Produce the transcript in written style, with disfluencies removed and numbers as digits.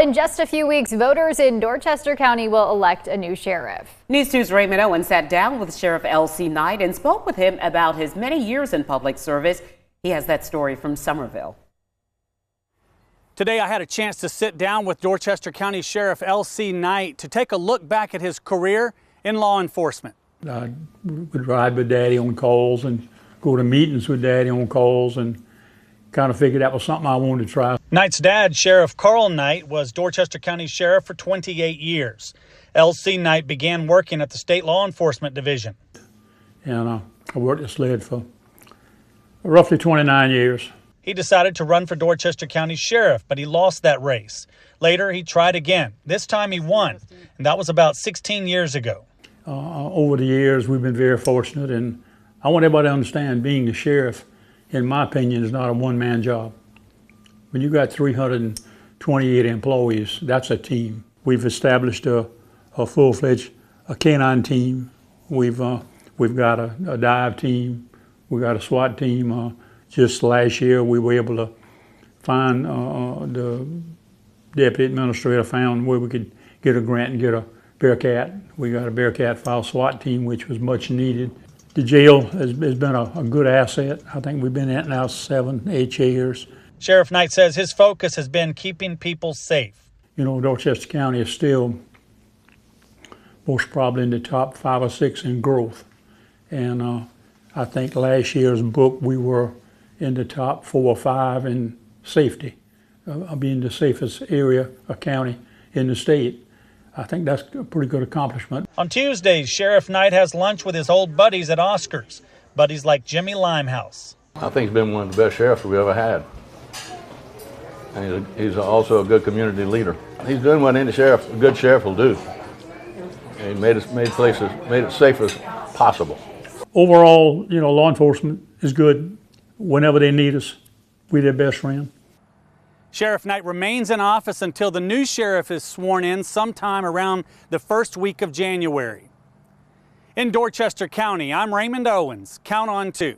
in just a few weeks, voters in Dorchester County will elect a new sheriff. News 2's Raymond Owens sat down with Sheriff L.C. Knight and spoke with him about his many years in public service. He has that story from Somerville. Today I had a chance to sit down with Dorchester County Sheriff L.C. Knight to take a look back at his career in law enforcement. I would ride with Daddy on calls and go to meetings with Daddy on calls, and kind of figured that was something I wanted to try. Knight's dad, Sheriff Carl Knight, was Dorchester County Sheriff for 28 years. L.C. Knight began working at the State Law Enforcement Division. And I worked at SLED for roughly 29 years. He decided to run for Dorchester County Sheriff, but he lost that race. Later, he tried again. This time he won, and that was about 16 years ago. Over the years, we've been very fortunate, and I want everybody to understand being the sheriff, in my opinion, is not a one-man job. When you got 328 employees, that's a team. We've established a full-fledged canine team. We've got a dive team. We've got a SWAT team. Just last year, we were able to find, the deputy administrator found where we could get a grant and get a Bearcat. We got a Bearcat file SWAT team, which was much needed. The jail has been a good asset. I think we've been in it now 7-8 years. Sheriff Knight says his focus has been keeping people safe. You know, Dorchester County is still most probably in the top 5 or 6 in growth. And I think last year's book we were in the top 4 or 5 in safety, being the safest area or county in the state. I think that's a pretty good accomplishment. On Tuesdays, Sheriff Knight has lunch with his old buddies at Oscars, buddies like Jimmy Limehouse. I think he's been one of the best sheriffs we ever had. And he's also a good community leader. He's doing what any sheriff, a good sheriff, will do. And he made it safe as possible. Overall, you know, law enforcement is good. Whenever they need us, we're their best friend. Sheriff Knight remains in office until the new sheriff is sworn in sometime around the first week of January. In Dorchester County, I'm Raymond Owens. Count on 2.